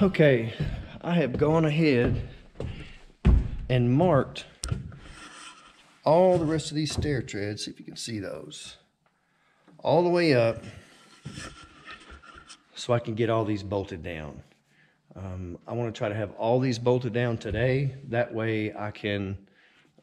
Okay, I have gone ahead and marked all the rest of these stair treads, see if you can see those, all the way up so I can get all these bolted down. I want to try to have all these bolted down today. That way I can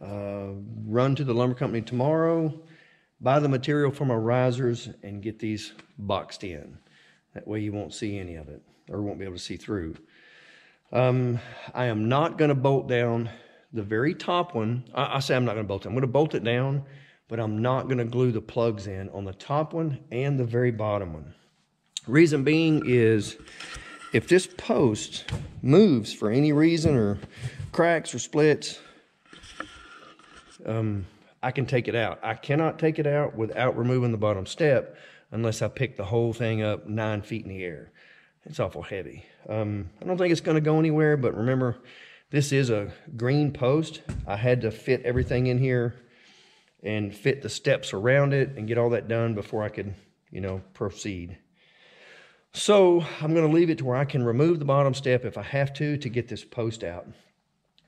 run to the lumber company tomorrow, buy the material for my risers, and get these boxed in. That way you won't see any of it, or won't be able to see through. I am not going to bolt down the very top one. I say I'm not going to bolt it. I'm going to bolt it down, but I'm not going to glue the plugs in on the top one and the very bottom one. Reason being is if this post moves for any reason, or cracks or splits, I can take it out. I cannot take it out without removing the bottom step unless I pick the whole thing up 9 feet in the air. It's awful heavy. I don't think it's going to go anywhere, but remember, this is a green post. I had to fit everything in here and fit the steps around it and get all that done before I could, proceed. So I'm going to leave it to where I can remove the bottom step if I have to get this post out.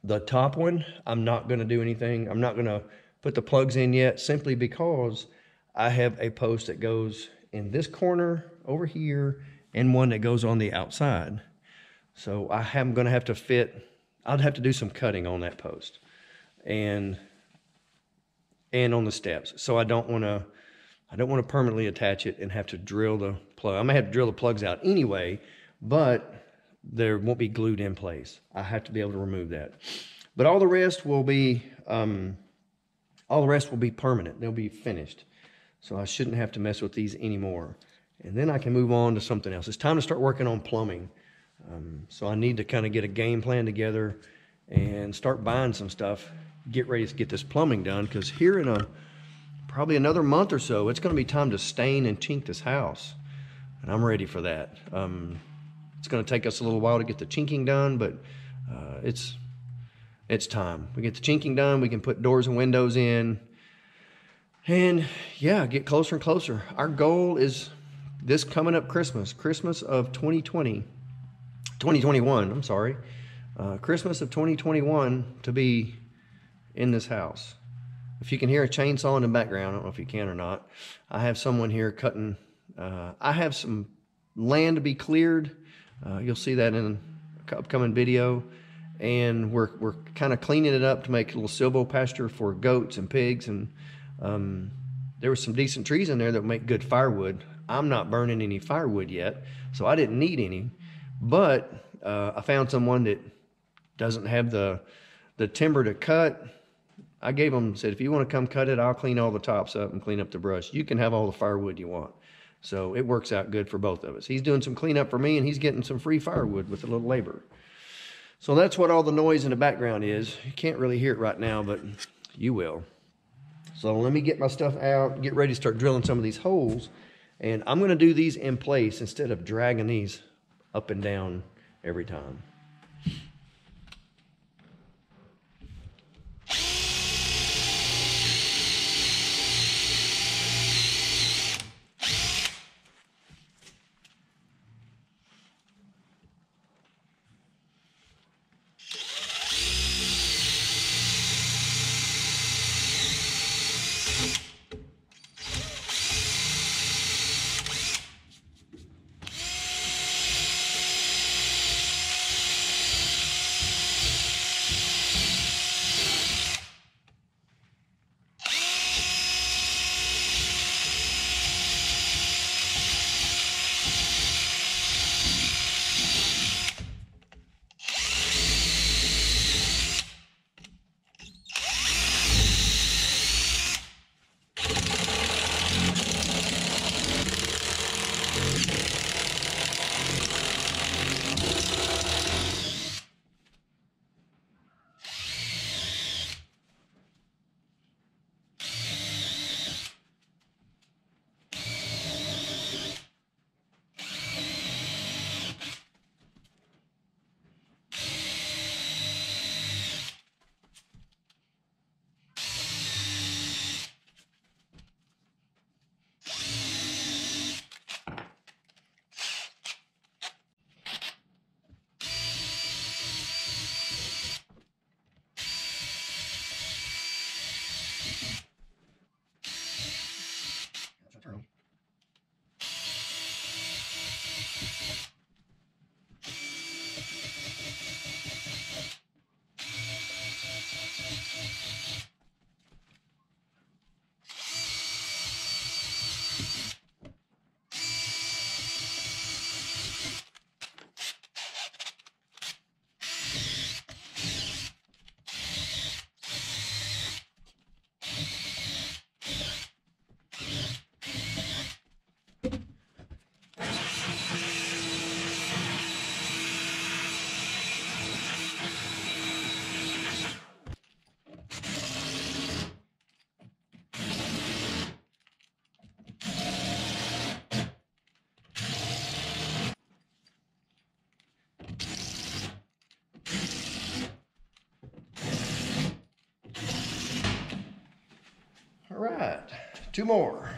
The top one, I'm not going to do anything. I'm not going to put the plugs in yet, simply because I have a post that goes in this corner over here and one that goes on the outside. So I'm going to have to fit, I'd have to do some cutting on that post and on the steps. So I don't want to permanently attach it and have to drill the plug. I may have to drill the plugs out anyway, but there won't be glued in place. I have to be able to remove that. But all the rest will be permanent. They'll be finished. So I shouldn't have to mess with these anymore. And then I can move on to something else. It's time to start working on plumbing. So I need to kind of get a game plan together and start buying some stuff, get ready to get this plumbing done, because here in probably another month or so, it's going to be time to stain and chink this house. And I'm ready for that. It's going to take us a little while to get the chinking done, but it's time. We get the chinking done, we can put doors and windows in, and yeah, get closer and closer. Our goal is this coming up Christmas of 2021, I'm sorry. Christmas of 2021 to be in this house. If you can hear a chainsaw in the background, I don't know if you can or not. I have someone here cutting. I have some land to be cleared. You'll see that in an upcoming video. And we're kind of cleaning it up to make a little silvopasture for goats and pigs. And there were some decent trees in there that would make good firewood. I'm not burning any firewood yet, so I didn't need any. But I found someone that doesn't have the timber to cut. I gave them, said, if you want to come cut it, I'll clean all the tops up and clean up the brush. You can have all the firewood you want. So it works out good for both of us. He's doing some cleanup for me, and he's getting some free firewood with a little labor. So that's what all the noise in the background is. You can't really hear it right now, but you will. So let me get my stuff out, get ready to start drilling some of these holes. And I'm going to do these in place instead of dragging these up and down every time. 2 more.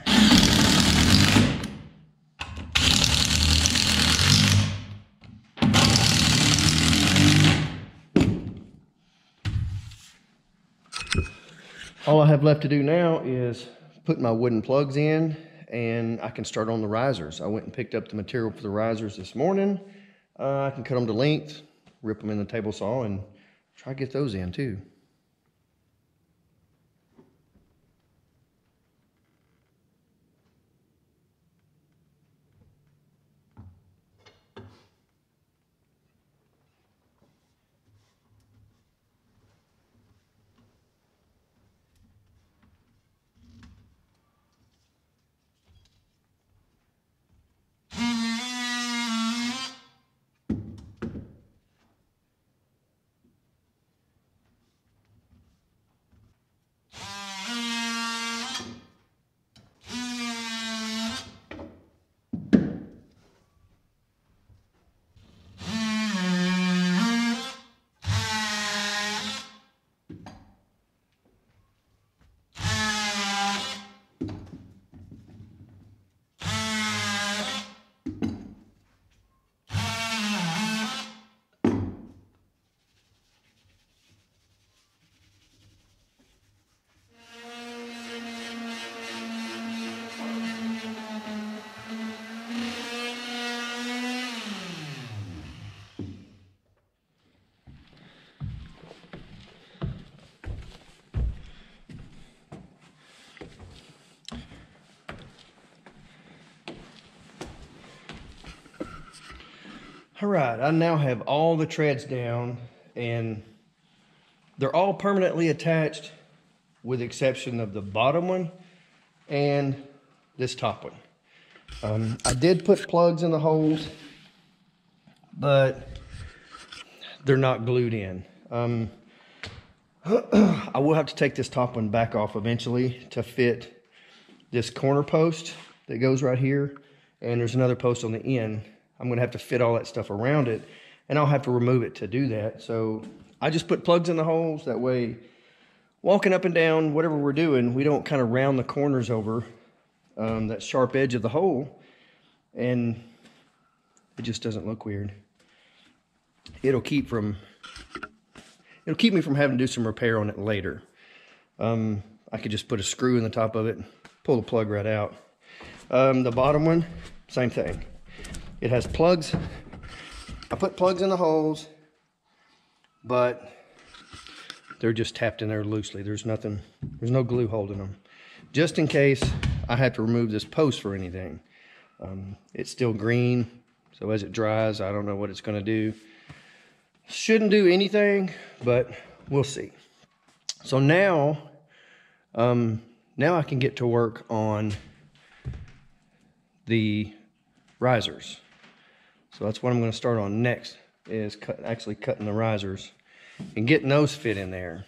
All I have left to do now is put my wooden plugs in, and I can start on the risers. I went and picked up the material for the risers this morning. I can cut them to length, rip them in the table saw, and try to get those in too. All right, I now have all the treads down, and they're all permanently attached with the exception of the bottom one and this top one. I did put plugs in the holes, but they're not glued in. I will have to take this top one back off eventually to fit this corner post that goes right here, and there's another post on the end. I'm gonna have to fit all that stuff around it, and I'll have to remove it to do that. So I just put plugs in the holes. That way, walking up and down, whatever we're doing, we don't kind of round the corners over that sharp edge of the hole, and it just doesn't look weird. It'll keep me from having to do some repair on it later. I could just put a screw in the top of it, pull the plug right out. The bottom one, same thing. It has plugs. I put plugs in the holes, but they're just tapped in there loosely. There's no glue holding them. Just in case I have to remove this post for anything. It's still green, so as it dries, I don't know what it's gonna do. Shouldn't do anything, but we'll see. So now I can get to work on the risers. So that's what I'm going to start on next, is actually cutting the risers and getting those fit in there.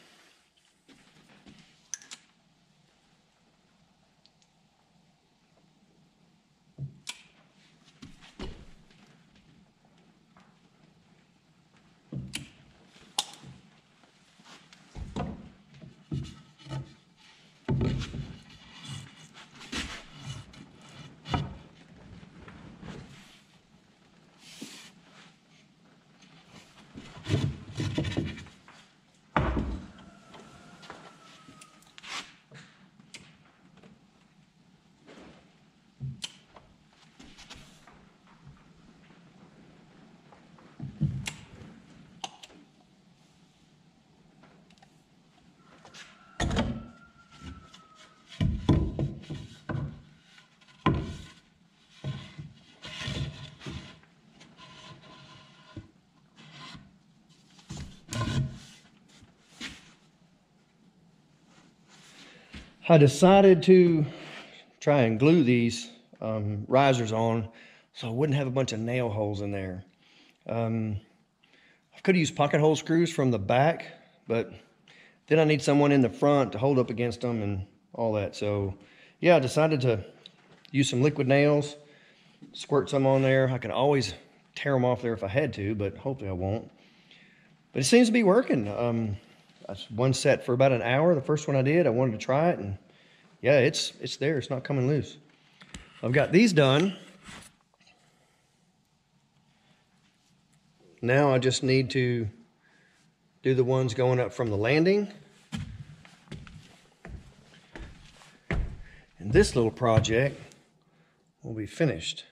I decided to try and glue these risers on so I wouldn't have a bunch of nail holes in there. I could have used pocket hole screws from the back, but then I need someone in the front to hold up against them and all that. So yeah, I decided to use some liquid nails, squirt some on there. I could always tear them off there if I had to, but hopefully I won't. But it seems to be working. One set for about an hour. The first one I did, I wanted to try it, and yeah, it's there. It's not coming loose. I've got these done. Now I just need to do the ones going up from the landing. And this little project will be finished.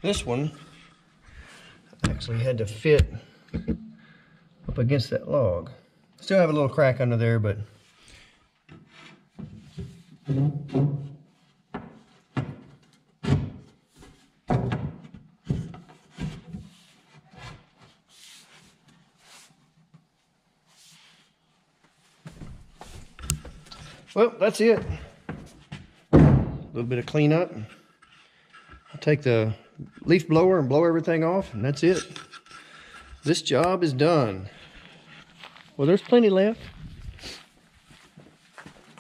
This one actually had to fit up against that log. Still have a little crack under there, but well, that's it. A little bit of cleanup. I'll take the leaf blower and blow everything off, and that's it. This job is done. Well, there's plenty left.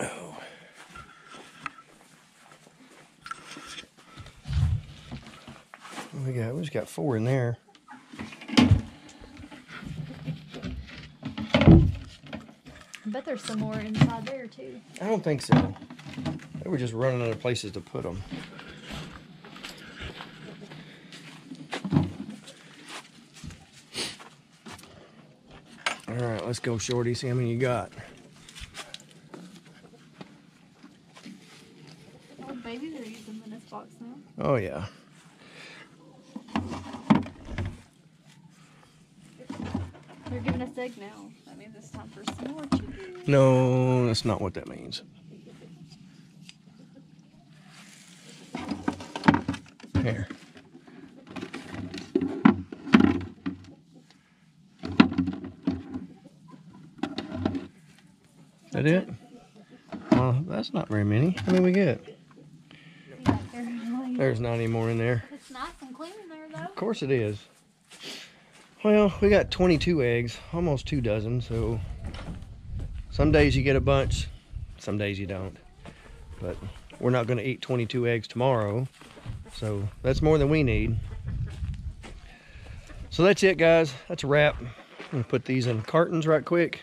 Oh. What we got? We just got 4 in there. I bet there's some more inside there too. I don't think so. They were just running out of places to put them. All right, let's go, Shorty. See how many you got. Oh, baby, they're using in this box now. Oh, yeah. They're giving us egg now. That means it's time for some more chicken. No, that's not what that means. Here. That it? That's not very many. How many we get? There's not any more in there. It's nice and clean in there, though. Of course it is. Well, we got 22 eggs, almost 2 dozen, so some days you get a bunch, some days you don't. But we're not going to eat 22 eggs tomorrow, so that's more than we need. So that's it, guys. That's a wrap. I'm going to put these in cartons right quick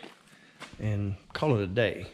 and call it a day.